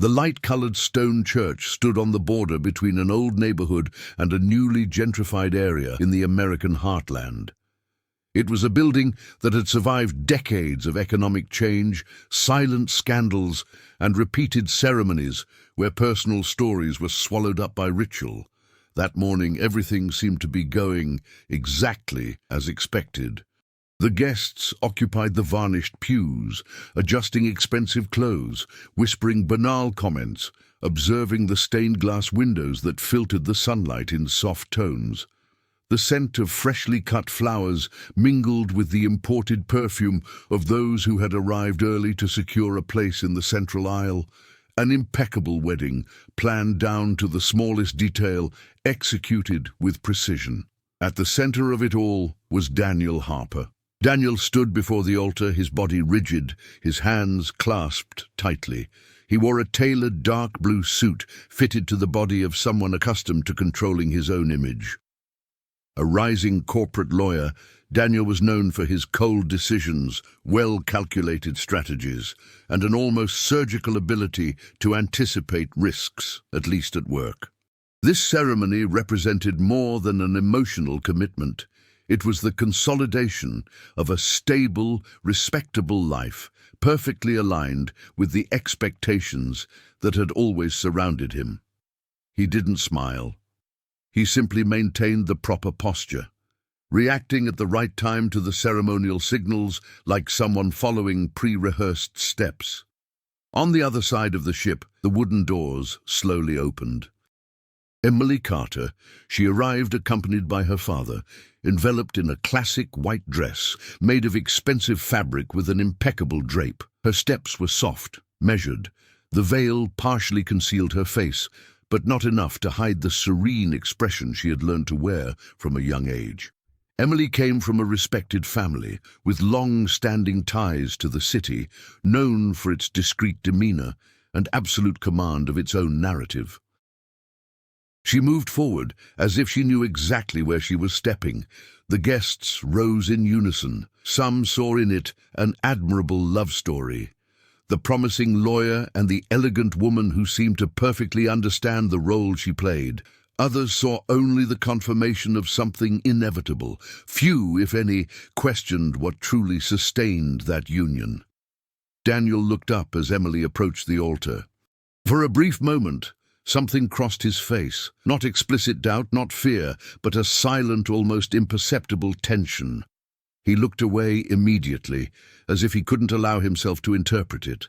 The light-colored stone church stood on the border between an old neighborhood and a newly gentrified area in the American heartland. It was a building that had survived decades of economic change, silent scandals, and repeated ceremonies where personal stories were swallowed up by ritual. That morning, everything seemed to be going exactly as expected. The guests occupied the varnished pews, adjusting expensive clothes, whispering banal comments, observing the stained glass windows that filtered the sunlight in soft tones. The scent of freshly cut flowers mingled with the imported perfume of those who had arrived early to secure a place in the central aisle. An impeccable wedding, planned down to the smallest detail, executed with precision. At the center of it all was Daniel Harper. Daniel stood before the altar, his body rigid, his hands clasped tightly. He wore a tailored dark blue suit fitted to the body of someone accustomed to controlling his own image. A rising corporate lawyer, Daniel was known for his cold decisions, well-calculated strategies, and an almost surgical ability to anticipate risks, at least at work. This ceremony represented more than an emotional commitment. It was the consolidation of a stable, respectable life, perfectly aligned with the expectations that had always surrounded him. He didn't smile. He simply maintained the proper posture, reacting at the right time to the ceremonial signals like someone following pre-rehearsed steps. On the other side of the ship, the wooden doors slowly opened. Emily Carter, she arrived accompanied by her father, enveloped in a classic white dress made of expensive fabric with an impeccable drape. Her steps were soft, measured. The veil partially concealed her face, but not enough to hide the serene expression she had learned to wear from a young age. Emily came from a respected family, with long-standing ties to the city, known for its discreet demeanor and absolute command of its own narrative. She moved forward, as if she knew exactly where she was stepping. The guests rose in unison. Some saw in it an admirable love story. The promising lawyer and the elegant woman who seemed to perfectly understand the role she played. Others saw only the confirmation of something inevitable. Few, if any, questioned what truly sustained that union. Daniel looked up as Emily approached the altar. For a brief moment, something crossed his face. Not explicit doubt, not fear, but a silent, almost imperceptible tension. He looked away immediately, as if he couldn't allow himself to interpret it.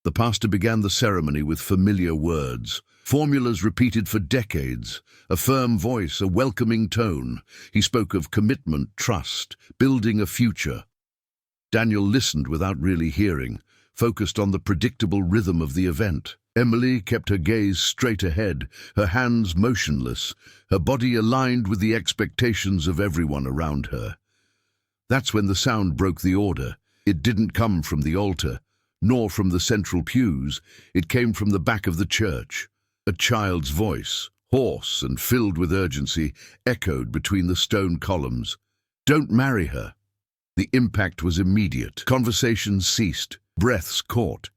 The pastor began the ceremony with familiar words, formulas repeated for decades, a firm voice, a welcoming tone. He spoke of commitment, trust, building a future. Daniel listened without really hearing, focused on the predictable rhythm of the event. Emily kept her gaze straight ahead, her hands motionless, her body aligned with the expectations of everyone around her. That's when the sound broke the order. It didn't come from the altar, nor from the central pews. It came from the back of the church. A child's voice, hoarse and filled with urgency, echoed between the stone columns. "Don't marry her." The impact was immediate. Conversations ceased, breaths caught.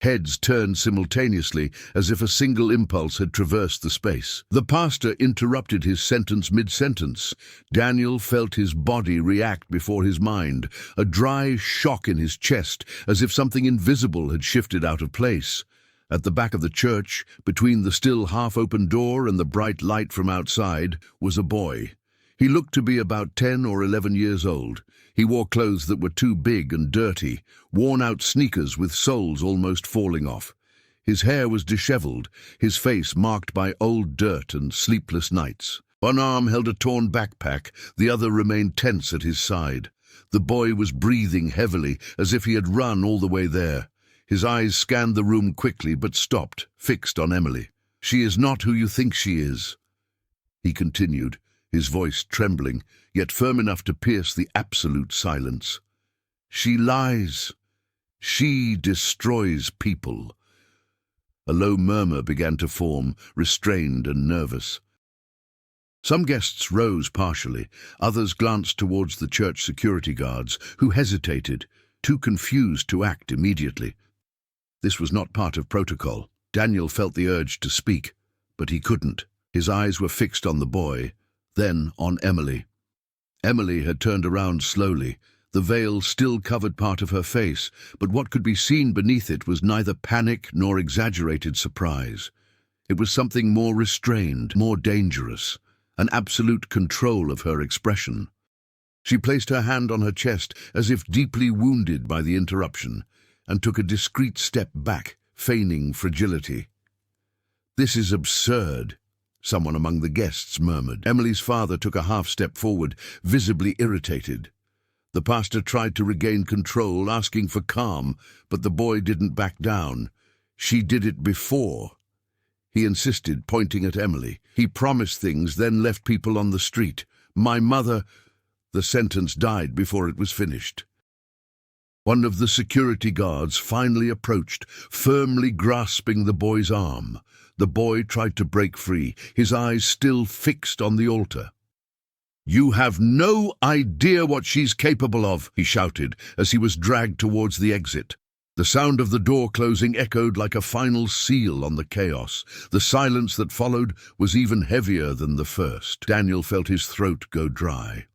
Heads turned simultaneously, as if a single impulse had traversed the space. The pastor interrupted his sentence mid-sentence. Daniel felt his body react before his mind, a dry shock in his chest, as if something invisible had shifted out of place. At the back of the church, between the still half-open door and the bright light from outside, was a boy. He looked to be about 10 or 11 years old. He wore clothes that were too big and dirty, worn-out sneakers with soles almost falling off. His hair was disheveled, his face marked by old dirt and sleepless nights. One arm held a torn backpack, the other remained tense at his side. The boy was breathing heavily, as if he had run all the way there. His eyes scanned the room quickly, but stopped, fixed on Emily. "She is not who you think she is," he continued, his voice trembling, yet firm enough to pierce the absolute silence. "She lies. She destroys people." A low murmur began to form, restrained and nervous. Some guests rose partially, others glanced towards the church security guards, who hesitated, too confused to act immediately. This was not part of protocol. Daniel felt the urge to speak, but he couldn't. His eyes were fixed on the boy, then on Emily. Emily had turned around slowly. The veil still covered part of her face, but what could be seen beneath it was neither panic nor exaggerated surprise. It was something more restrained, more dangerous, an absolute control of her expression. She placed her hand on her chest as if deeply wounded by the interruption, and took a discreet step back, feigning fragility. "This is absurd," someone among the guests murmured. Emily's father took a half-step forward, visibly irritated. The pastor tried to regain control, asking for calm, but the boy didn't back down. "She did it before," he insisted, pointing at Emily. "He promised things, then left people on the street. My mother—" The sentence died before it was finished. One of the security guards finally approached, firmly grasping the boy's arm. The boy tried to break free, his eyes still fixed on the altar. "You have no idea what she's capable of," he shouted as he was dragged towards the exit. The sound of the door closing echoed like a final seal on the chaos. The silence that followed was even heavier than the first. Daniel felt his throat go dry.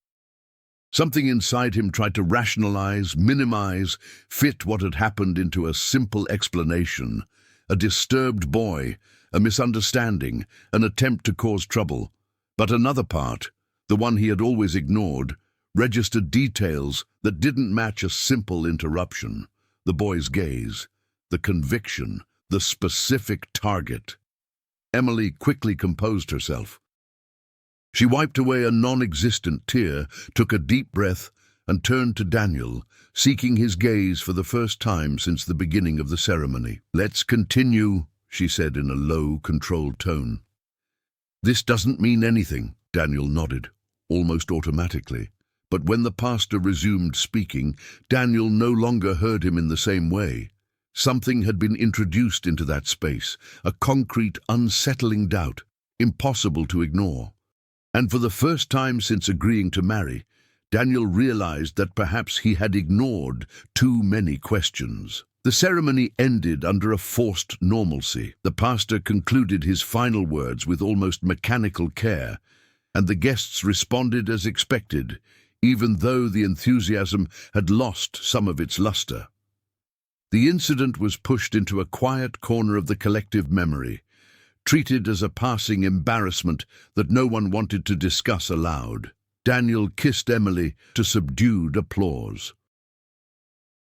Something inside him tried to rationalize, minimize, fit what had happened into a simple explanation. A disturbed boy, a misunderstanding, an attempt to cause trouble. But another part, the one he had always ignored, registered details that didn't match a simple interruption. The boy's gaze, the conviction, the specific target. Emily quickly composed herself. She wiped away a non-existent tear, took a deep breath, and turned to Daniel, seeking his gaze for the first time since the beginning of the ceremony. "Let's continue," she said in a low, controlled tone. "This doesn't mean anything," Daniel nodded, almost automatically. But when the pastor resumed speaking, Daniel no longer heard him in the same way. Something had been introduced into that space, a concrete, unsettling doubt, impossible to ignore. And for the first time since agreeing to marry, Daniel realized that perhaps he had ignored too many questions. The ceremony ended under a forced normalcy. The pastor concluded his final words with almost mechanical care, and the guests responded as expected, even though the enthusiasm had lost some of its luster. The incident was pushed into a quiet corner of the collective memory, treated as a passing embarrassment that no one wanted to discuss aloud. Daniel kissed Emily to subdued applause.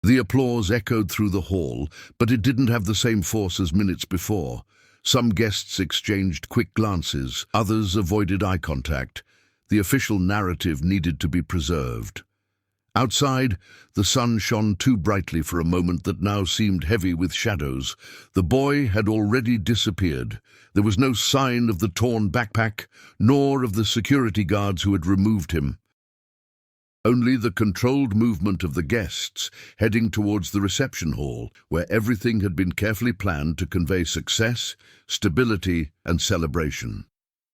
The applause echoed through the hall, but it didn't have the same force as minutes before. Some guests exchanged quick glances, others avoided eye contact. The official narrative needed to be preserved. Outside, the sun shone too brightly for a moment that now seemed heavy with shadows. The boy had already disappeared. There was no sign of the torn backpack, nor of the security guards who had removed him. Only the controlled movement of the guests heading towards the reception hall, where everything had been carefully planned to convey success, stability, and celebration.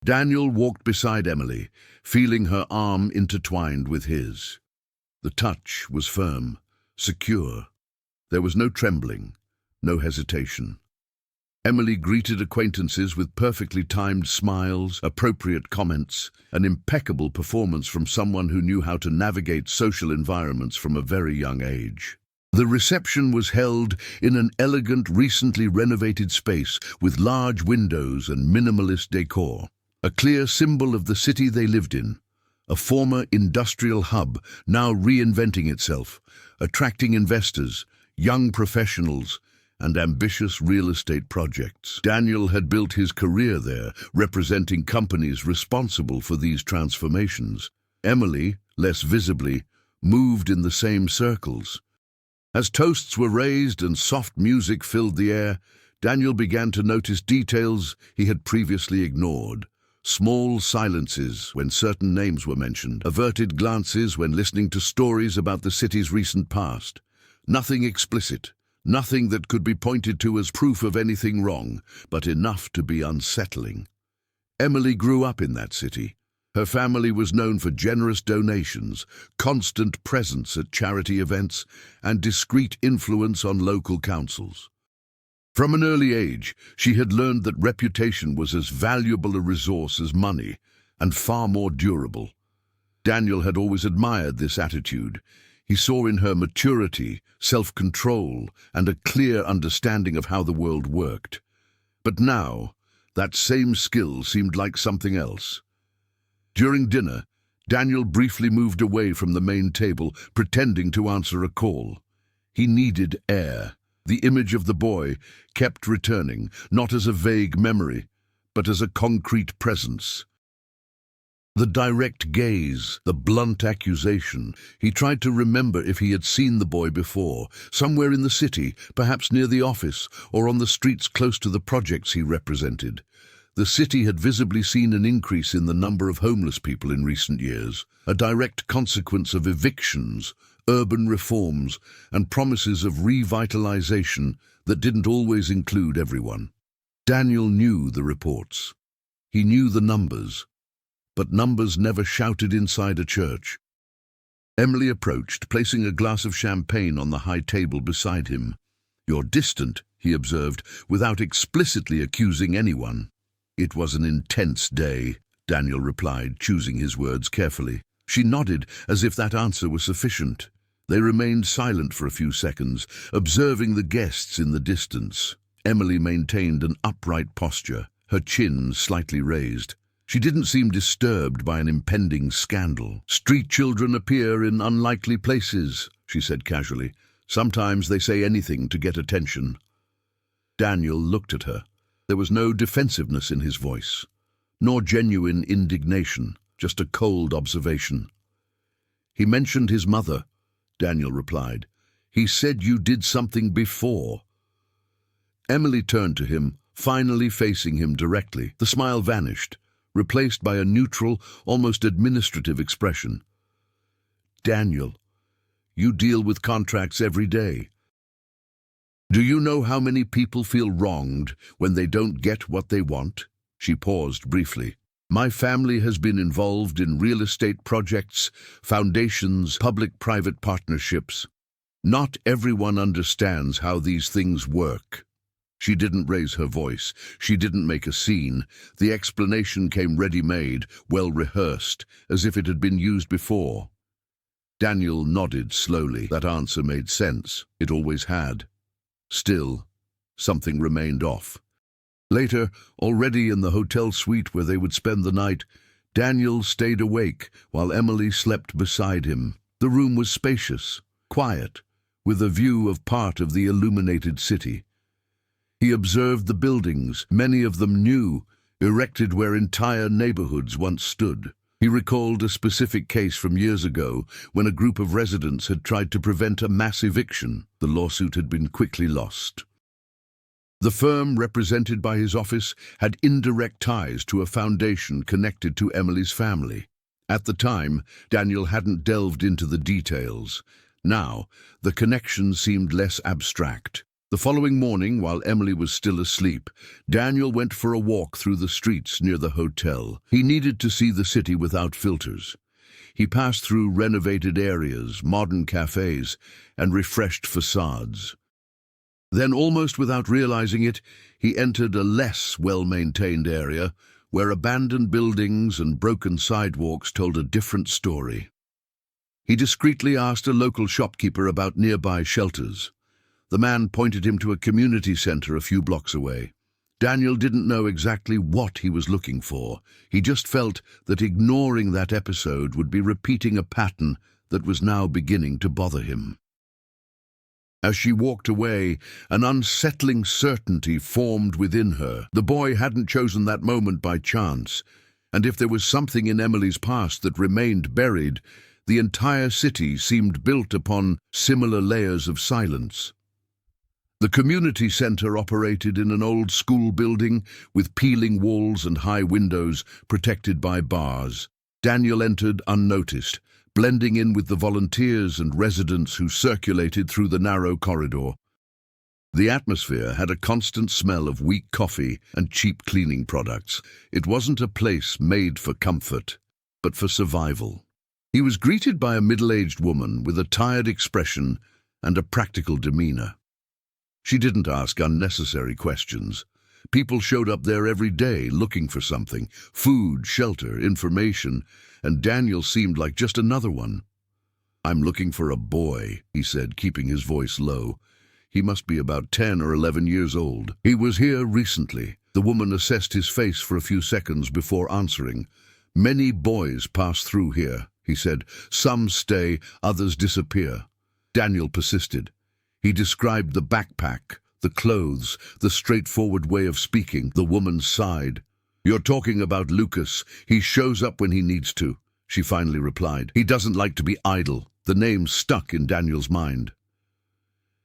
Daniel walked beside Emily, feeling her arm intertwined with his. The touch was firm, secure. There was no trembling, no hesitation. Emily greeted acquaintances with perfectly timed smiles, appropriate comments, an impeccable performance from someone who knew how to navigate social environments from a very young age. The reception was held in an elegant, recently renovated space with large windows and minimalist decor, a clear symbol of the city they lived in. A former industrial hub now reinventing itself, attracting investors, young professionals, and ambitious real estate projects. Daniel had built his career there, representing companies responsible for these transformations. Emily, less visibly, moved in the same circles. As toasts were raised and soft music filled the air, Daniel began to notice details he had previously ignored. Small silences when certain names were mentioned, averted glances when listening to stories about the city's recent past. Nothing explicit, nothing that could be pointed to as proof of anything wrong, but enough to be unsettling. Emily grew up in that city. Her family was known for generous donations, constant presence at charity events, and discreet influence on local councils. From an early age, she had learned that reputation was as valuable a resource as money, and far more durable. Daniel had always admired this attitude. He saw in her maturity, self-control, and a clear understanding of how the world worked. But now, that same skill seemed like something else. During dinner, Daniel briefly moved away from the main table, pretending to answer a call. He needed air. The image of the boy kept returning, not as a vague memory, but as a concrete presence. The direct gaze, the blunt accusation. He tried to remember if he had seen the boy before, somewhere in the city, perhaps near the office, or on the streets close to the projects he represented. The city had visibly seen an increase in the number of homeless people in recent years, a direct consequence of evictions, urban reforms, and promises of revitalization that didn't always include everyone. Daniel knew the reports. He knew the numbers. But numbers never shouted inside a church. Emily approached, placing a glass of champagne on the high table beside him. "You're distant," he observed, without explicitly accusing anyone. "It was an intense day," Daniel replied, choosing his words carefully. She nodded, as if that answer was sufficient. They remained silent for a few seconds, observing the guests in the distance. Emily maintained an upright posture, her chin slightly raised. She didn't seem disturbed by an impending scandal. "Street children appear in unlikely places," she said casually. "Sometimes they say anything to get attention." Daniel looked at her. There was no defensiveness in his voice, nor genuine indignation, just a cold observation. "He mentioned his mother," Daniel replied. "He said you did something before." Emily turned to him, finally facing him directly. The smile vanished, replaced by a neutral, almost administrative expression. "Daniel, you deal with contracts every day. Do you know how many people feel wronged when they don't get what they want?" She paused briefly. "My family has been involved in real estate projects, foundations, public-private partnerships. Not everyone understands how these things work." She didn't raise her voice. She didn't make a scene. The explanation came ready-made, well-rehearsed, as if it had been used before. Daniel nodded slowly. That answer made sense. It always had. Still, something remained off. Later, already in the hotel suite where they would spend the night, Daniel stayed awake while Emily slept beside him. The room was spacious, quiet, with a view of part of the illuminated city. He observed the buildings, many of them new, erected where entire neighborhoods once stood. He recalled a specific case from years ago when a group of residents had tried to prevent a mass eviction. The lawsuit had been quickly lost. The firm represented by his office had indirect ties to a foundation connected to Emily's family. At the time, Daniel hadn't delved into the details. Now, the connection seemed less abstract. The following morning, while Emily was still asleep, Daniel went for a walk through the streets near the hotel. He needed to see the city without filters. He passed through renovated areas, modern cafes, and refreshed facades. Then, almost without realizing it, he entered a less well-maintained area where abandoned buildings and broken sidewalks told a different story. He discreetly asked a local shopkeeper about nearby shelters. The man pointed him to a community center a few blocks away. Daniel didn't know exactly what he was looking for. He just felt that ignoring that episode would be repeating a pattern that was now beginning to bother him. As she walked away, an unsettling certainty formed within her. The boy hadn't chosen that moment by chance, and if there was something in Emily's past that remained buried, the entire city seemed built upon similar layers of silence. The community center operated in an old school building with peeling walls and high windows protected by bars. Daniel entered unnoticed, blending in with the volunteers and residents who circulated through the narrow corridor. The atmosphere had a constant smell of weak coffee and cheap cleaning products. It wasn't a place made for comfort, but for survival. He was greeted by a middle-aged woman with a tired expression and a practical demeanor. She didn't ask unnecessary questions. People showed up there every day looking for something: food, shelter, information, and Daniel seemed like just another one. "I'm looking for a boy," he said, keeping his voice low. He must be about 10 or 11 years old. "He was here recently." The woman assessed his face for a few seconds before answering. "Many boys pass through here," he said. "Some stay, others disappear." Daniel persisted. He described the backpack, the clothes, the straightforward way of speaking. The woman sighed. "You're talking about Lucas. He shows up when he needs to," she finally replied. "He doesn't like to be idle." The name stuck in Daniel's mind.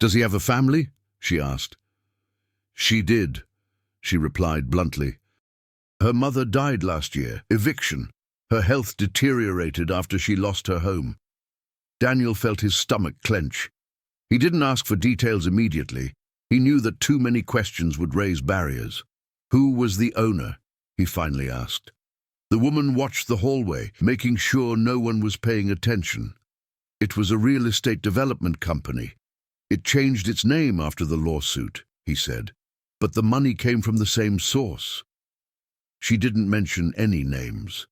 "Does he have a family?" she asked. "She did," she replied bluntly. "Her mother died last year. Eviction. Her health deteriorated after she lost her home." Daniel felt his stomach clench. He didn't ask for details immediately. He knew that too many questions would raise barriers. "Who was the owner?" he finally asked. The woman watched the hallway, making sure no one was paying attention. "It was a real estate development company. It changed its name after the lawsuit," he said. "But the money came from the same source." She didn't mention any names.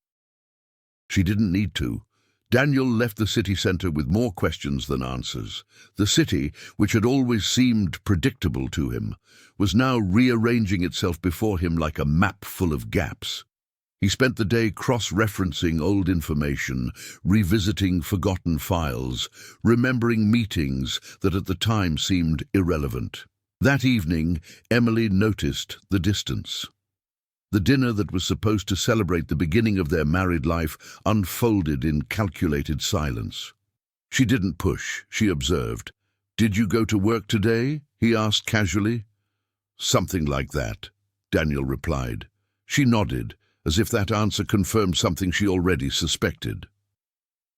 She didn't need to. Daniel left the city center with more questions than answers. The city, which had always seemed predictable to him, was now rearranging itself before him like a map full of gaps. He spent the day cross-referencing old information, revisiting forgotten files, remembering meetings that at the time seemed irrelevant. That evening, Emily noticed the distance. The dinner that was supposed to celebrate the beginning of their married life unfolded in calculated silence. She didn't push, she observed. "Did you go to work today?" he asked casually. "Something like that," Daniel replied. She nodded, as if that answer confirmed something she already suspected.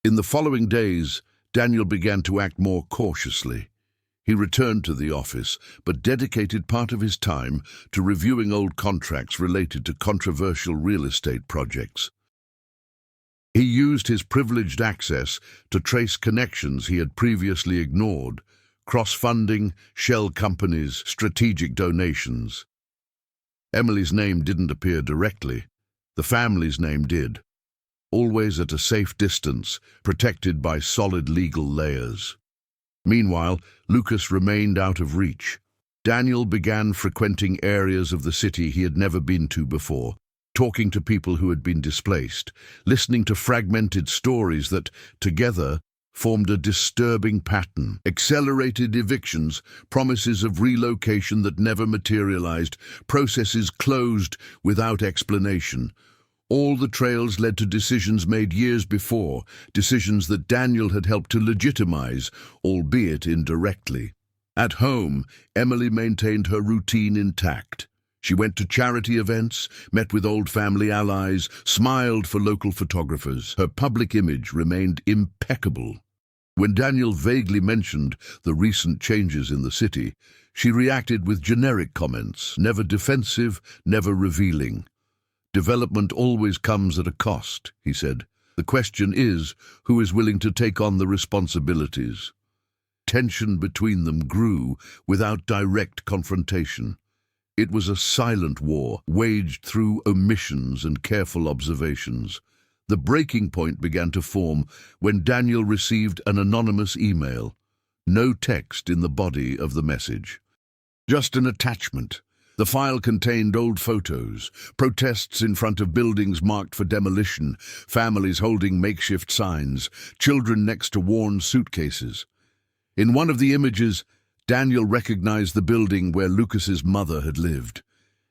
In the following days, Daniel began to act more cautiously. He returned to the office, but dedicated part of his time to reviewing old contracts related to controversial real estate projects. He used his privileged access to trace connections he had previously ignored: cross-funding, shell companies, strategic donations. Emily's name didn't appear directly. The family's name did, always at a safe distance, protected by solid legal layers. Meanwhile, Lucas remained out of reach. Daniel began frequenting areas of the city he had never been to before, talking to people who had been displaced, listening to fragmented stories that, together, formed a disturbing pattern: accelerated evictions, promises of relocation that never materialized, processes closed without explanation. All the trails led to decisions made years before, decisions that Daniel had helped to legitimize, albeit indirectly. At home, Emily maintained her routine intact. She went to charity events, met with old family allies, smiled for local photographers. Her public image remained impeccable. When Daniel vaguely mentioned the recent changes in the city, she reacted with generic comments, never defensive, never revealing. "Development always comes at a cost," he said. "The question is, who is willing to take on the responsibilities?" Tension between them grew without direct confrontation. It was a silent war, waged through omissions and careful observations. The breaking point began to form when Daniel received an anonymous email. No text in the body of the message. Just an attachment. The file contained old photos, protests in front of buildings marked for demolition, families holding makeshift signs, children next to worn suitcases. In one of the images, Daniel recognized the building where Lucas's mother had lived.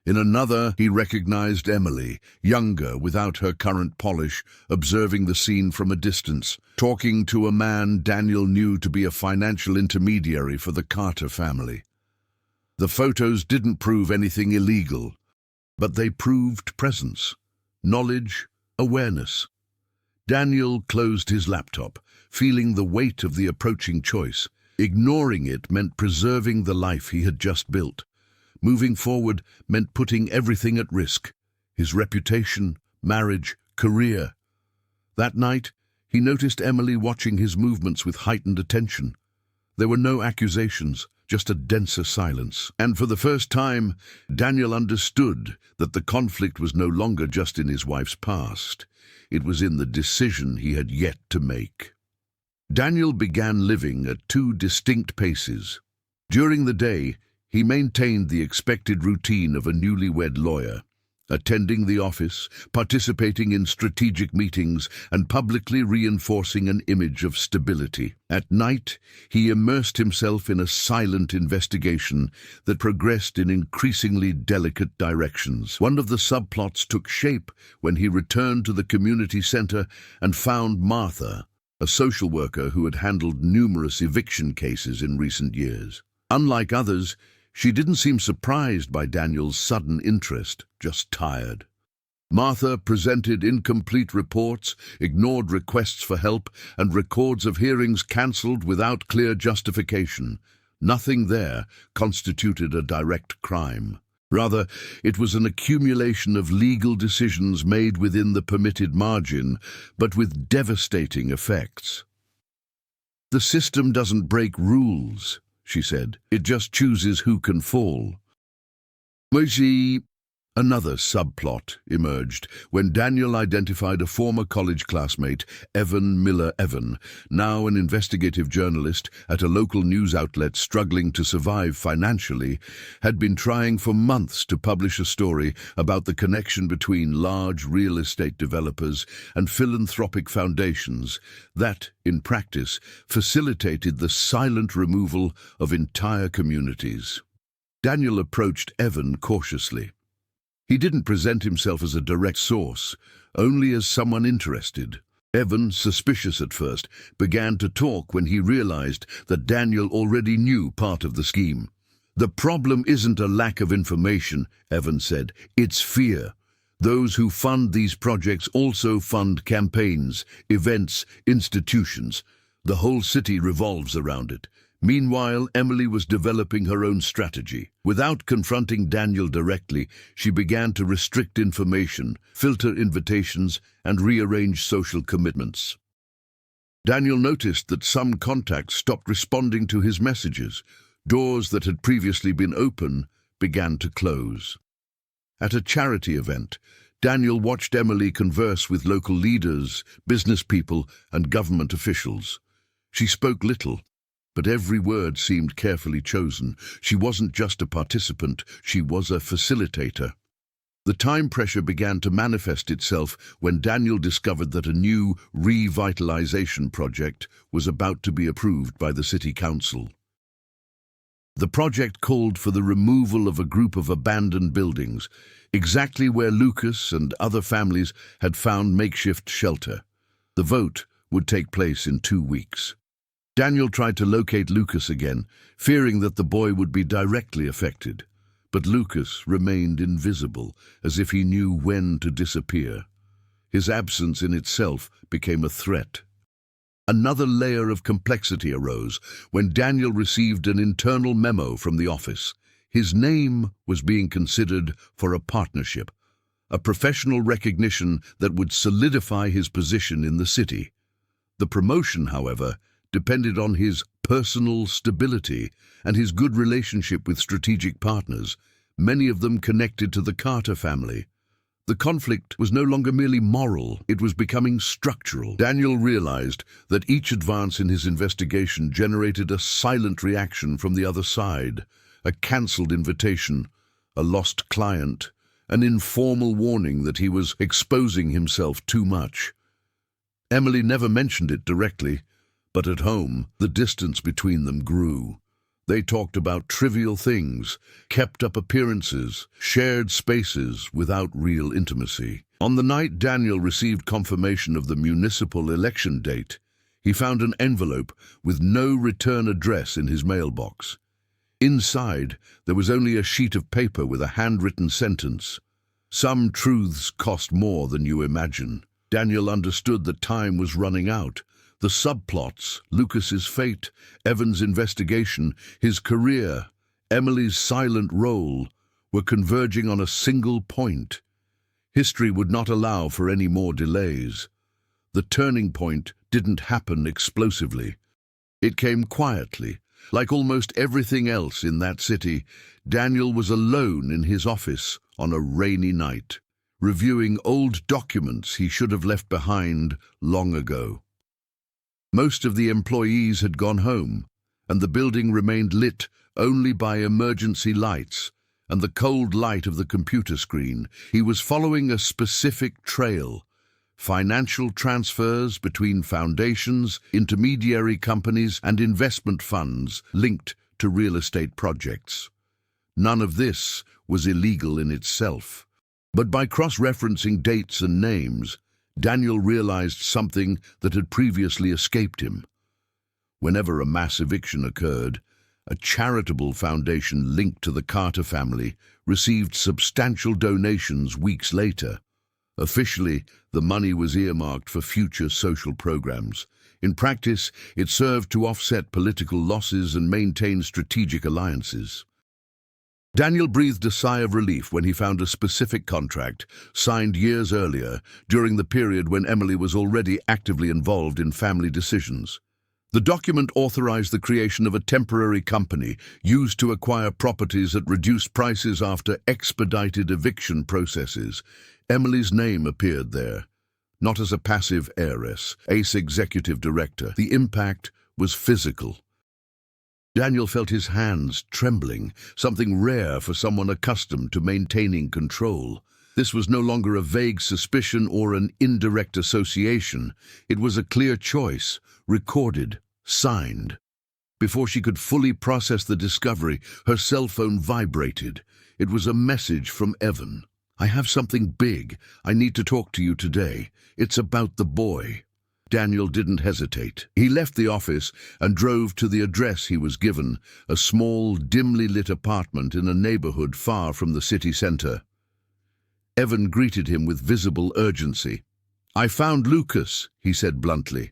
In another, he recognized Emily, younger, without her current polish, observing the scene from a distance, talking to a man Daniel knew to be a financial intermediary for the Carter family. The photos didn't prove anything illegal, but they proved presence, knowledge, awareness. Daniel closed his laptop, feeling the weight of the approaching choice. Ignoring it meant preserving the life he had just built. Moving forward meant putting everything at risk: his reputation, marriage, career. That night, he noticed Emily watching his movements with heightened attention. There were no accusations, just a denser silence. And for the first time, Daniel understood that the conflict was no longer just in his wife's past. It was in the decision he had yet to make. Daniel began living at two distinct paces. During the day, he maintained the expected routine of a newlywed lawyer, attending the office, participating in strategic meetings, and publicly reinforcing an image of stability. At night, he immersed himself in a silent investigation that progressed in increasingly delicate directions. One of the subplots took shape when he returned to the community center and found Martha, a social worker who had handled numerous eviction cases in recent years. Unlike others, she didn't seem surprised by Daniel's sudden interest, just tired. Martha presented incomplete reports, ignored requests for help, and records of hearings cancelled without clear justification. Nothing there constituted a direct crime. Rather, it was an accumulation of legal decisions made within the permitted margin, but with devastating effects. "The system doesn't break rules," she said. "It just chooses who can fall." Another subplot emerged when Daniel identified a former college classmate, Evan Miller Evan, now an investigative journalist at a local news outlet struggling to survive financially, had been trying for months to publish a story about the connection between large real estate developers and philanthropic foundations that, in practice, facilitated the silent removal of entire communities. Daniel approached Evan cautiously. He didn't present himself as a direct source, only as someone interested. Evan, suspicious at first, began to talk when he realized that Daniel already knew part of the scheme. "The problem isn't a lack of information," Evan said. "It's fear. Those who fund these projects also fund campaigns, events, institutions. The whole city revolves around it." Meanwhile, Emily was developing her own strategy. Without confronting Daniel directly, she began to restrict information, filter invitations, and rearrange social commitments. Daniel noticed that some contacts stopped responding to his messages. Doors that had previously been open began to close. At a charity event, Daniel watched Emily converse with local leaders, business people, and government officials. She spoke little, but every word seemed carefully chosen. She wasn't just a participant, she was a facilitator. The time pressure began to manifest itself when Daniel discovered that a new revitalization project was about to be approved by the city council. The project called for the removal of a group of abandoned buildings, exactly where Lucas and other families had found makeshift shelter. The vote would take place in 2 weeks. Daniel tried to locate Lucas again, fearing that the boy would be directly affected. But Lucas remained invisible, as if he knew when to disappear. His absence in itself became a threat. Another layer of complexity arose when Daniel received an internal memo from the office. His name was being considered for a partnership, a professional recognition that would solidify his position in the city. The promotion, however, depended on his personal stability and his good relationship with strategic partners, many of them connected to the Carter family. The conflict was no longer merely moral, it was becoming structural. Daniel realized that each advance in his investigation generated a silent reaction from the other side, a cancelled invitation, a lost client, an informal warning that he was exposing himself too much. Emily never mentioned it directly, but at home, the distance between them grew. They talked about trivial things, kept up appearances, shared spaces without real intimacy. On the night Daniel received confirmation of the municipal election date, he found an envelope with no return address in his mailbox. Inside, there was only a sheet of paper with a handwritten sentence. "Some truths cost more than you imagine." Daniel understood that time was running out. The subplots, Lucas's fate, Evan's investigation, his career, Emily's silent role, were converging on a single point. History would not allow for any more delays. The turning point didn't happen explosively. It came quietly, Like almost everything else in that city, Daniel was alone in his office on a rainy night, reviewing old documents he should have left behind long ago. Most of the employees had gone home, and the building remained lit only by emergency lights and the cold light of the computer screen. He was following a specific trail: financial transfers between foundations, intermediary companies, and investment funds linked to real estate projects. None of this was illegal in itself, but by cross-referencing dates and names, Daniel realized something that had previously escaped him. Whenever a mass eviction occurred, a charitable foundation linked to the Carter family received substantial donations weeks later. Officially, the money was earmarked for future social programs. In practice, it served to offset political losses and maintain strategic alliances. Daniel breathed a sigh of relief when he found a specific contract signed years earlier, during the period when Emily was already actively involved in family decisions. The document authorized the creation of a temporary company used to acquire properties at reduced prices after expedited eviction processes. Emily's name appeared there, not as a passive heiress, ace executive director. The impact was physical. Daniel felt his hands trembling, something rare for someone accustomed to maintaining control. This was no longer a vague suspicion or an indirect association. It was a clear choice, recorded, signed. Before she could fully process the discovery, her cell phone vibrated. It was a message from Evan. "I have something big. I need to talk to you today. It's about the boy." Daniel didn't hesitate. He left the office and drove to the address he was given, a small, dimly lit apartment in a neighborhood far from the city center. Evan greeted him with visible urgency. "I found Lucas," he said bluntly.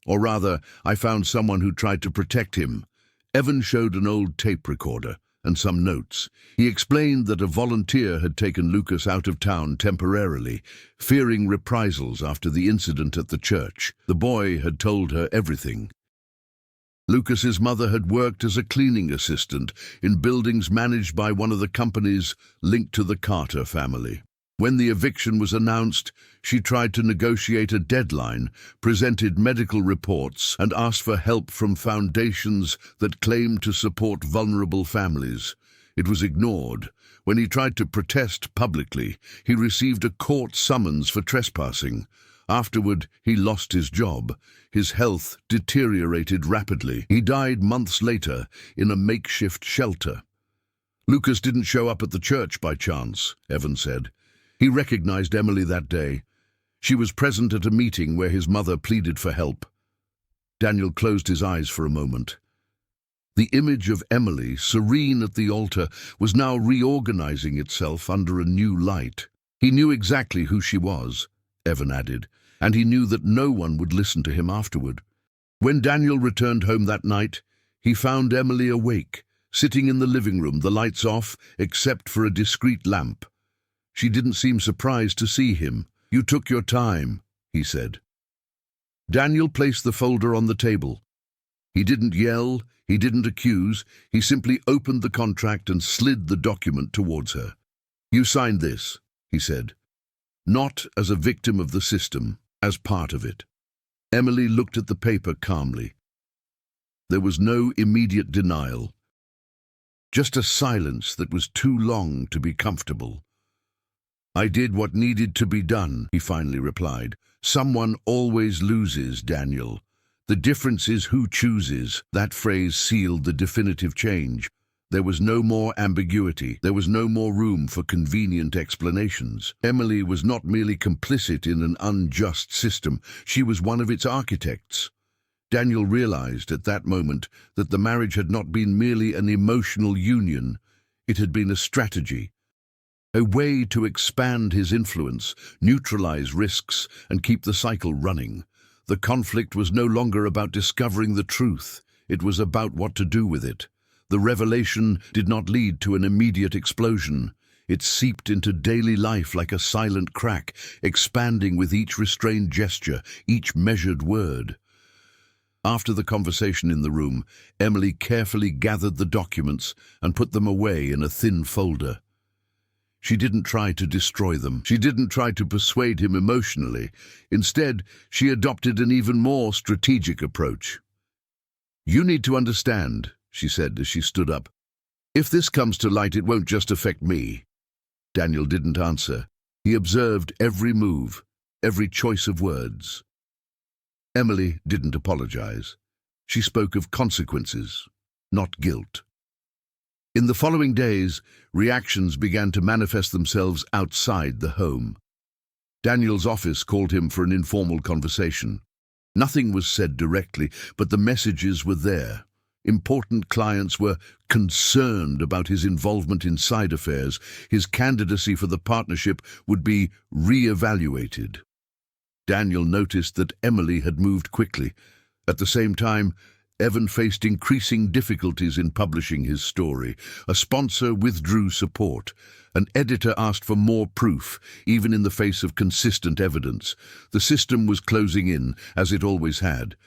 "Or rather, I found someone who tried to protect him." Evan showed an old tape recorder and some notes. He explained that a volunteer had taken Lucas out of town temporarily, fearing reprisals after the incident at the church. The boy had told her everything. Lucas's mother had worked as a cleaning assistant in buildings managed by one of the companies linked to the Carter family. When the eviction was announced, she tried to negotiate a deadline, presented medical reports, and asked for help from foundations that claimed to support vulnerable families. It was ignored. When he tried to protest publicly, he received a court summons for trespassing. Afterward, he lost his job. His health deteriorated rapidly. He died months later in a makeshift shelter. "Lucas didn't show up at the church by chance," Evan said. He recognized Emily that day. She was present at a meeting where his mother pleaded for help. Daniel closed his eyes for a moment. The image of Emily, serene at the altar, was now reorganizing itself under a new light. He knew exactly who she was, Evan added, and he knew that no one would listen to him afterward. When Daniel returned home that night, he found Emily awake, sitting in the living room, the lights off, except for a discreet lamp. She didn't seem surprised to see him. "You took your time," he said. Daniel placed the folder on the table. He didn't yell, he didn't accuse, he simply opened the contract and slid the document towards her. "You signed this," he said. "Not as a victim of the system, as part of it." Emily looked at the paper calmly. There was no immediate denial, just a silence that was too long to be comfortable. "I did what needed to be done," he finally replied. "Someone always loses, Daniel. The difference is who chooses." That phrase sealed the definitive change. There was no more ambiguity. There was no more room for convenient explanations. Emily was not merely complicit in an unjust system. She was one of its architects. Daniel realized at that moment that the marriage had not been merely an emotional union. It had been a strategy. A way to expand his influence, neutralize risks, and keep the cycle running. The conflict was no longer about discovering the truth. It was about what to do with it. The revelation did not lead to an immediate explosion. It seeped into daily life like a silent crack, expanding with each restrained gesture, each measured word. After the conversation in the room, Emily carefully gathered the documents and put them away in a thin folder. She didn't try to destroy them. She didn't try to persuade him emotionally. Instead, she adopted an even more strategic approach. "You need to understand," she said as she stood up. "If this comes to light, it won't just affect me." Daniel didn't answer. He observed every move, every choice of words. Emily didn't apologize. She spoke of consequences, not guilt. In the following days, reactions began to manifest themselves outside the home. Daniel's office called him for an informal conversation. Nothing was said directly, but the messages were there. Important clients were concerned about his involvement in side affairs. His candidacy for the partnership would be re-evaluated. Daniel noticed that Emily had moved quickly. At the same time, Evan faced increasing difficulties in publishing his story. A sponsor withdrew support. An editor asked for more proof, even in the face of consistent evidence. The system was closing in, as it always had.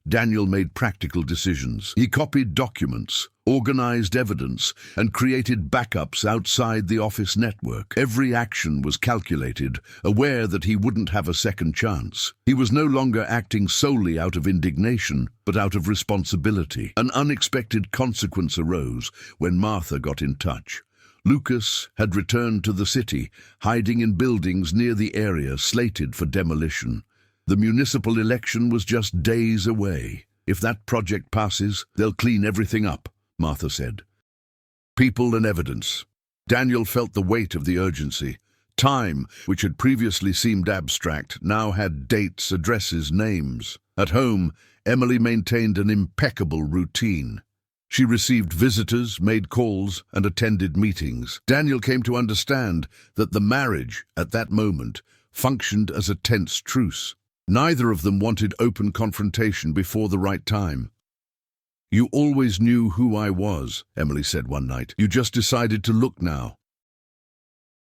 Daniel made practical decisions. He copied documents, organized evidence, and created backups outside the office network. Every action was calculated, aware that he wouldn't have a second chance. He was no longer acting solely out of indignation, but out of responsibility. An unexpected consequence arose when Martha got in touch. Lucas had returned to the city, hiding in buildings near the area slated for demolition. The municipal election was just days away. "If that project passes, they'll clean everything up," Martha said. People and evidence. Daniel felt the weight of the urgency. Time, which had previously seemed abstract, now had dates, addresses, names. At home, Emily maintained an impeccable routine. She received visitors, made calls, and attended meetings. Daniel came to understand that the marriage, at that moment, functioned as a tense truce. Neither of them wanted open confrontation before the right time. "You always knew who I was," Emily said one night. "You just decided to look now."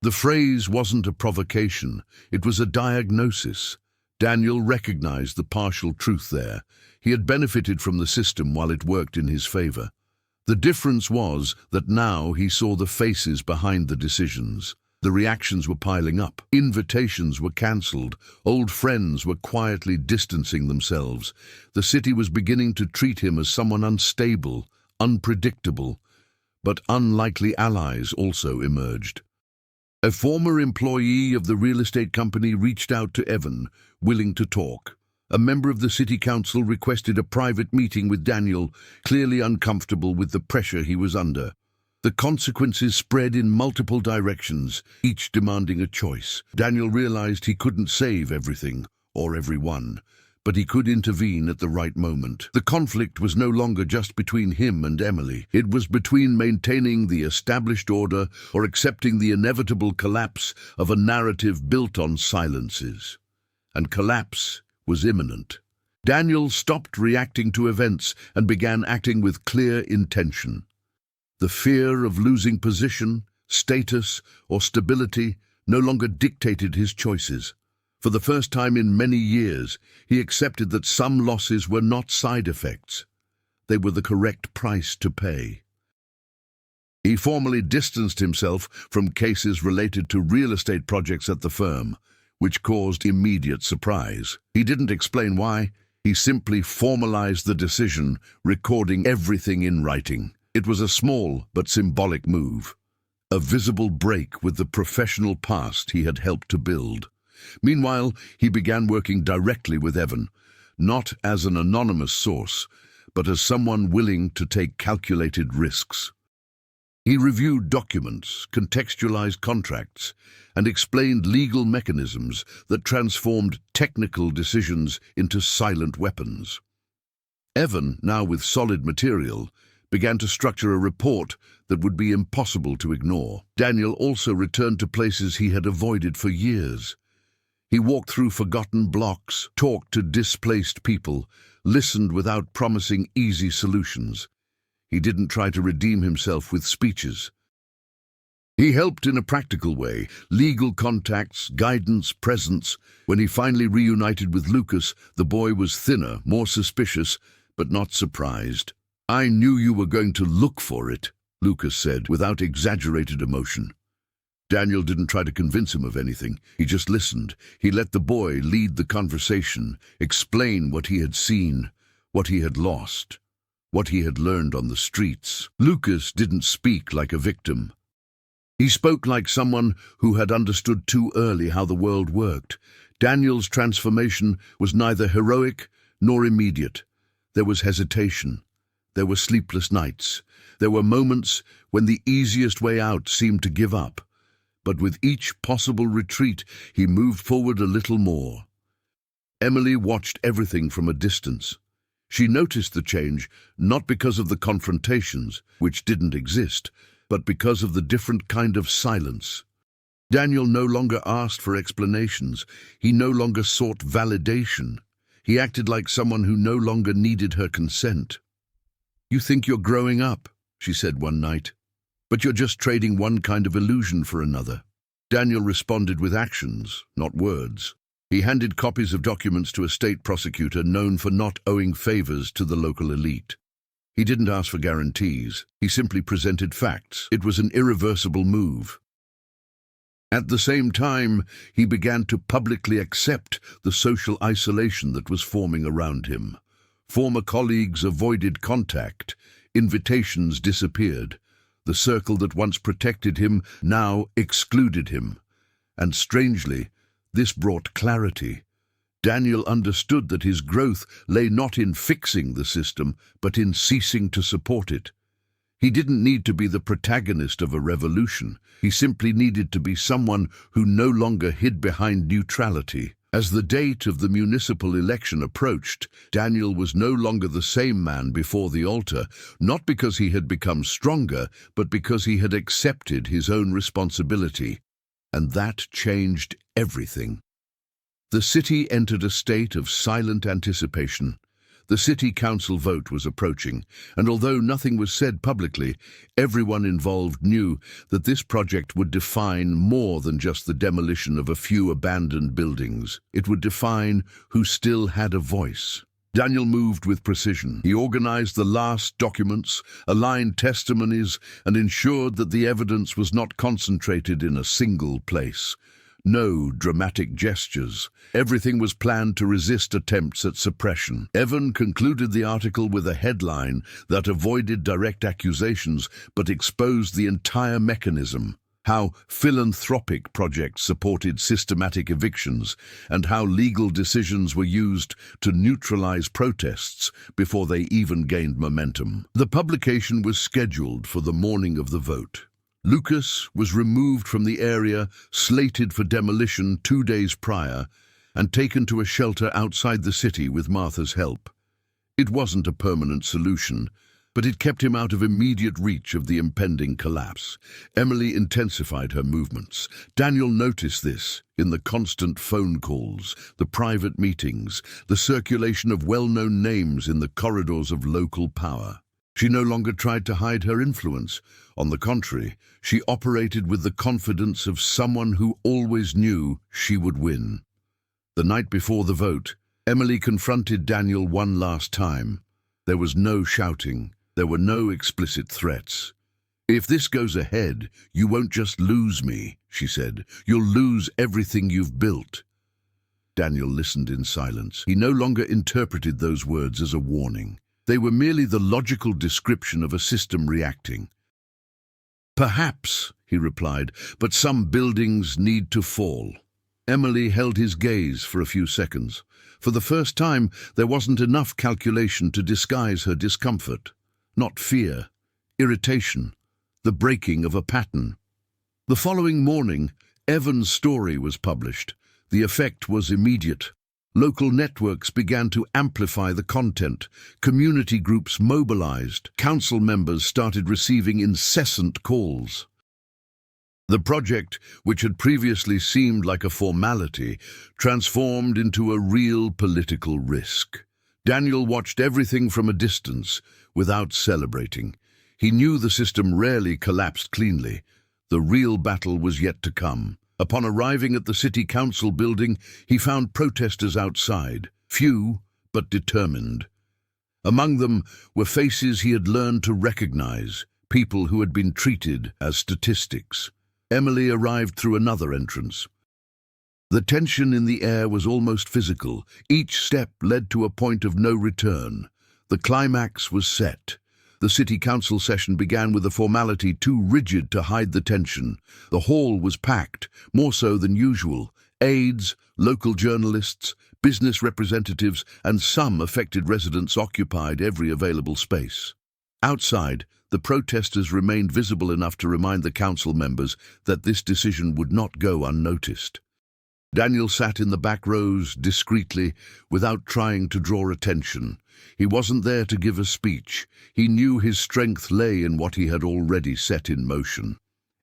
The phrase wasn't a provocation, it was a diagnosis. Daniel recognized the partial truth there. He had benefited from the system while it worked in his favor. The difference was that now he saw the faces behind the decisions. The reactions were piling up. Invitations were cancelled. Old friends were quietly distancing themselves. The city was beginning to treat him as someone unstable, unpredictable. But unlikely allies also emerged. A former employee of the real estate company reached out to Evan, willing to talk. A member of the city council requested a private meeting with Daniel, clearly uncomfortable with the pressure he was under. The consequences spread in multiple directions, each demanding a choice. Daniel realized he couldn't save everything, or everyone, but he could intervene at the right moment. The conflict was no longer just between him and Emily. It was between maintaining the established order or accepting the inevitable collapse of a narrative built on silences. And collapse was imminent. Daniel stopped reacting to events and began acting with clear intention. The fear of losing position, status, or stability no longer dictated his choices. For the first time in many years, he accepted that some losses were not side effects. They were the correct price to pay. He formally distanced himself from cases related to real estate projects at the firm, which caused immediate surprise. He didn't explain why. He simply formalized the decision, recording everything in writing. It was a small but symbolic move, a visible break with the professional past he had helped to build. Meanwhile, he began working directly with Evan, not as an anonymous source, but as someone willing to take calculated risks. He reviewed documents, contextualized contracts, and explained legal mechanisms that transformed technical decisions into silent weapons. Evan, now with solid material, began to structure a report that would be impossible to ignore. Daniel also returned to places he had avoided for years. He walked through forgotten blocks, talked to displaced people, listened without promising easy solutions. He didn't try to redeem himself with speeches. He helped in a practical way, legal contacts, guidance, presence. When he finally reunited with Lucas, the boy was thinner, more suspicious, but not surprised. "I knew you were going to look for it," Lucas said, without exaggerated emotion. Daniel didn't try to convince him of anything. He just listened. He let the boy lead the conversation, explain what he had seen, what he had lost, what he had learned on the streets. Lucas didn't speak like a victim. He spoke like someone who had understood too early how the world worked. Daniel's transformation was neither heroic nor immediate. There was hesitation. There were sleepless nights. There were moments when the easiest way out seemed to give up. But with each possible retreat, he moved forward a little more. Emily watched everything from a distance. She noticed the change not because of the confrontations, which didn't exist, but because of the different kind of silence. Daniel no longer asked for explanations. He no longer sought validation. He acted like someone who no longer needed her consent. "You think you're growing up," she said one night, "but you're just trading one kind of illusion for another." Daniel responded with actions, not words. He handed copies of documents to a state prosecutor known for not owing favors to the local elite. He didn't ask for guarantees. He simply presented facts. It was an irreversible move. At the same time, he began to publicly accept the social isolation that was forming around him. Former colleagues avoided contact. Invitations disappeared. The circle that once protected him now excluded him. And strangely, this brought clarity. Daniel understood that his growth lay not in fixing the system, but in ceasing to support it. He didn't need to be the protagonist of a revolution. He simply needed to be someone who no longer hid behind neutrality. As the date of the municipal election approached, Daniel was no longer the same man before the altar, not because he had become stronger, but because he had accepted his own responsibility. And that changed everything. The city entered a state of silent anticipation. The city council vote was approaching, and although nothing was said publicly, everyone involved knew that this project would define more than just the demolition of a few abandoned buildings. It would define who still had a voice. Daniel moved with precision. He organized the last documents, aligned testimonies, and ensured that the evidence was not concentrated in a single place. No dramatic gestures. Everything was planned to resist attempts at suppression. Evan concluded the article with a headline that avoided direct accusations but exposed the entire mechanism. How philanthropic projects supported systematic evictions, and how legal decisions were used to neutralize protests before they even gained momentum. The publication was scheduled for the morning of the vote. Lucas was removed from the area slated for demolition 2 days prior and taken to a shelter outside the city with Martha's help. It wasn't a permanent solution, but it kept him out of immediate reach of the impending collapse. Emily intensified her movements. Daniel noticed this in the constant phone calls, the private meetings, the circulation of well-known names in the corridors of local power. She no longer tried to hide her influence. On the contrary, she operated with the confidence of someone who always knew she would win. The night before the vote, Emily confronted Daniel one last time. There was no shouting. There were no explicit threats. "If this goes ahead, you won't just lose me," she said. "You'll lose everything you've built." Daniel listened in silence. He no longer interpreted those words as a warning. They were merely the logical description of a system reacting. "Perhaps," he replied, "but some buildings need to fall." Emily held his gaze for a few seconds. For the first time, there wasn't enough calculation to disguise her discomfort. Not fear, irritation, the breaking of a pattern. The following morning, Evan's story was published. The effect was immediate. Local networks began to amplify the content. Community groups mobilized. Council members started receiving incessant calls. The project, which had previously seemed like a formality, transformed into a real political risk. Daniel watched everything from a distance, without celebrating. He knew the system rarely collapsed cleanly. The real battle was yet to come. Upon arriving at the city council building, he found protesters outside, few but determined. Among them were faces he had learned to recognize, people who had been treated as statistics. Emily arrived through another entrance. The tension in the air was almost physical. Each step led to a point of no return. The climax was set. The city council session began with a formality too rigid to hide the tension. The hall was packed, more so than usual. Aides, local journalists, business representatives, and some affected residents occupied every available space. Outside, the protesters remained visible enough to remind the council members that this decision would not go unnoticed. Daniel sat in the back rows discreetly, without trying to draw attention. He wasn't there to give a speech. He knew his strength lay in what he had already set in motion.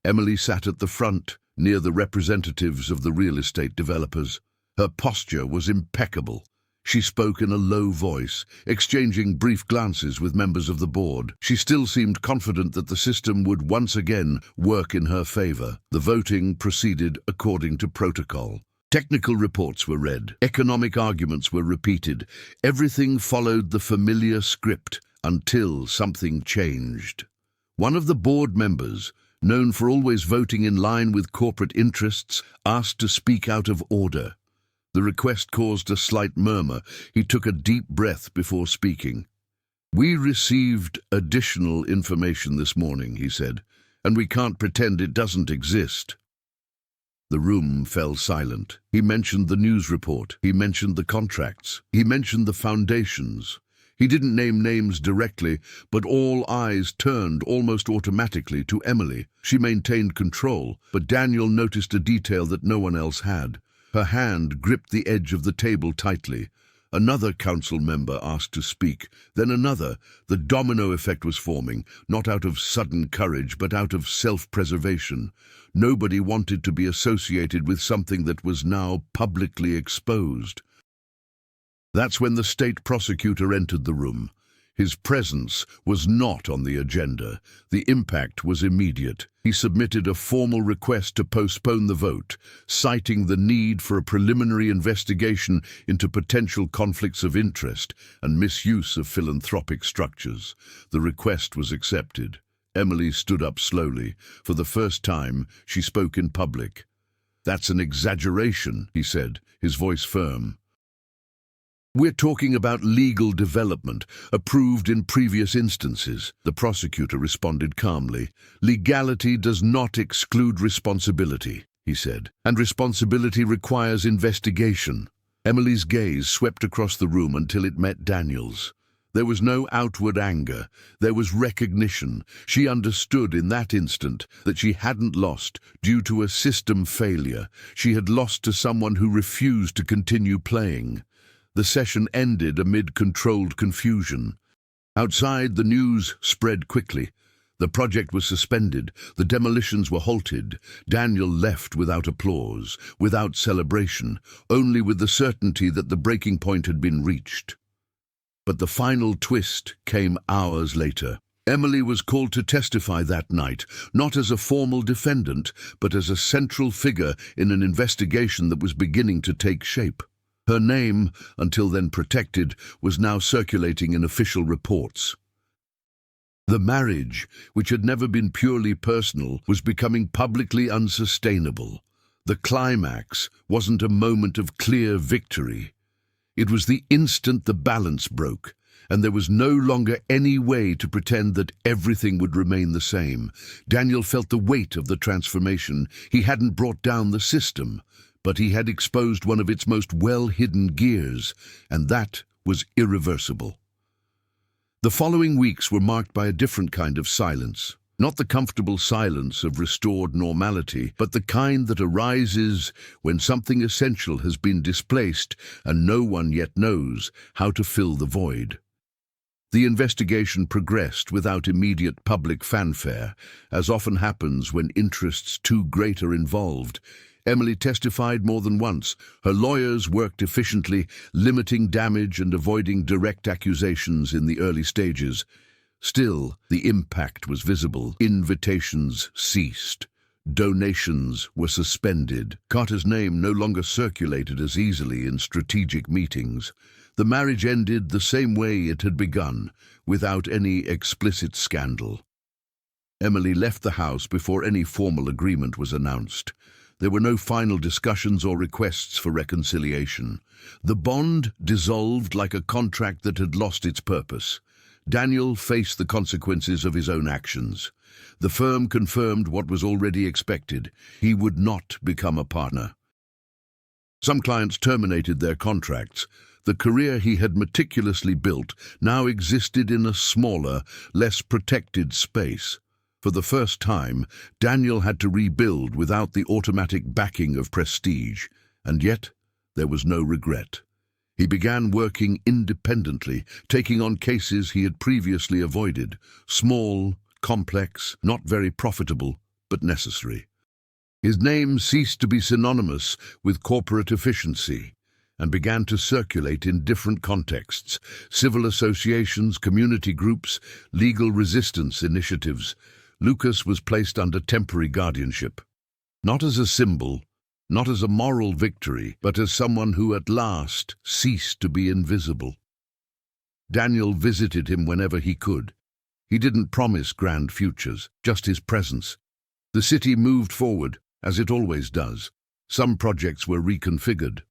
Emily sat at the front, near the representatives of the real estate developers. Her posture was impeccable. She spoke in a low voice, exchanging brief glances with members of the board. She still seemed confident that the system would once again work in her favor. The voting proceeded according to protocol. Technical reports were read. Economic arguments were repeated. Everything followed the familiar script until something changed. One of the board members, known for always voting in line with corporate interests, asked to speak out of order. The request caused a slight murmur. He took a deep breath before speaking. "We received additional information this morning," he said, "and we can't pretend it doesn't exist." The room fell silent. He mentioned the news report. He mentioned the contracts. He mentioned the foundations. He didn't name names directly, but all eyes turned almost automatically to Emily. She maintained control, but Daniel noticed a detail that no one else had. Her hand gripped the edge of the table tightly. Another council member asked to speak, then another. The domino effect was forming, not out of sudden courage, but out of self-preservation. Nobody wanted to be associated with something that was now publicly exposed. That's when the state prosecutor entered the room. His presence was not on the agenda. The impact was immediate. He submitted a formal request to postpone the vote, citing the need for a preliminary investigation into potential conflicts of interest and misuse of philanthropic structures. The request was accepted. Emily stood up slowly. For the first time, she spoke in public. "That's an exaggeration," he said, his voice firm. "We're talking about legal development, approved in previous instances." The prosecutor responded calmly. "Legality does not exclude responsibility," he said, "and responsibility requires investigation." Emily's gaze swept across the room until it met Daniel's. There was no outward anger. There was recognition. She understood in that instant that she hadn't lost due to a system failure. She had lost to someone who refused to continue playing. The session ended amid controlled confusion. Outside, the news spread quickly. The project was suspended. The demolitions were halted. Daniel left without applause, without celebration, only with the certainty that the breaking point had been reached. But the final twist came hours later. Emily was called to testify that night, not as a formal defendant, but as a central figure in an investigation that was beginning to take shape. Her name, until then protected, was now circulating in official reports. The marriage, which had never been purely personal, was becoming publicly unsustainable. The climax wasn't a moment of clear victory. It was the instant the balance broke, and there was no longer any way to pretend that everything would remain the same. Daniel felt the weight of the transformation. He hadn't brought down the system, but he had exposed one of its most well-hidden gears, and that was irreversible. The following weeks were marked by a different kind of silence. Not the comfortable silence of restored normality, but the kind that arises when something essential has been displaced and no one yet knows how to fill the void. The investigation progressed without immediate public fanfare, as often happens when interests too great are involved. Emily testified more than once. Her lawyers worked efficiently, limiting damage and avoiding direct accusations in the early stages. Still, the impact was visible. Invitations ceased. Donations were suspended. Carter's name no longer circulated as easily in strategic meetings. The marriage ended the same way it had begun, without any explicit scandal. Emily left the house before any formal agreement was announced. There were no final discussions or requests for reconciliation. The bond dissolved like a contract that had lost its purpose. Daniel faced the consequences of his own actions. The firm confirmed what was already expected. He would not become a partner. Some clients terminated their contracts. The career he had meticulously built now existed in a smaller, less protected space. For the first time, Daniel had to rebuild without the automatic backing of prestige, and yet there was no regret. He began working independently, taking on cases he had previously avoided, small, complex, not very profitable, but necessary. His name ceased to be synonymous with corporate efficiency and began to circulate in different contexts: civil associations, community groups, legal resistance initiatives. Lucas was placed under temporary guardianship, not as a symbol, not as a moral victory, but as someone who at last ceased to be invisible. Daniel visited him whenever he could. He didn't promise grand futures, just his presence. The city moved forward, as it always does. Some projects were reconfigured.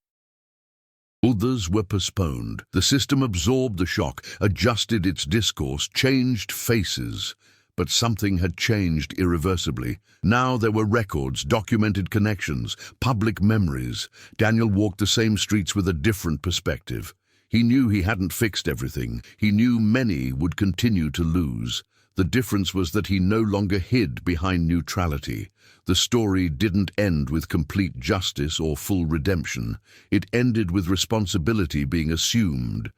Others were postponed. The system absorbed the shock, adjusted its discourse, changed faces. But something had changed irreversibly. Now there were records, documented connections, public memories. Daniel walked the same streets with a different perspective. He knew he hadn't fixed everything. He knew many would continue to lose. The difference was that he no longer hid behind neutrality. The story didn't end with complete justice or full redemption. It ended with responsibility being assumed.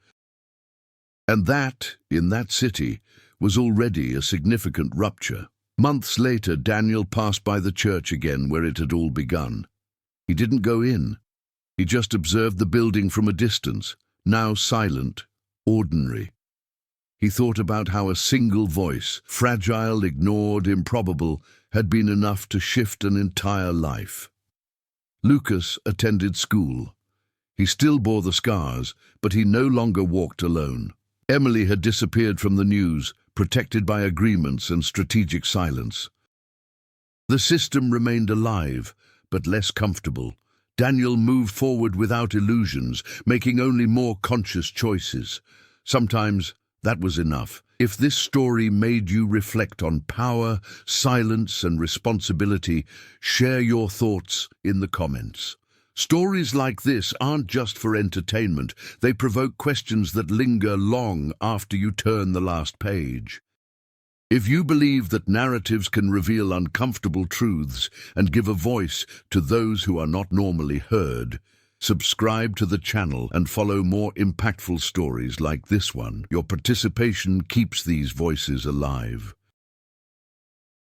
And that, in that city, was already a significant rupture. Months later, Daniel passed by the church again where it had all begun. He didn't go in. He just observed the building from a distance, now silent, ordinary. He thought about how a single voice, fragile, ignored, improbable, had been enough to shift an entire life. Lucas attended school. He still bore the scars, but he no longer walked alone. Emily had disappeared from the news, protected by agreements and strategic silence. The system remained alive, but less comfortable. Daniel moved forward without illusions, making only more conscious choices. Sometimes that was enough. If this story made you reflect on power, silence, and responsibility, share your thoughts in the comments. Stories like this aren't just for entertainment. They provoke questions that linger long after you turn the last page. If you believe that narratives can reveal uncomfortable truths and give a voice to those who are not normally heard, subscribe to the channel and follow more impactful stories like this one. Your participation keeps these voices alive.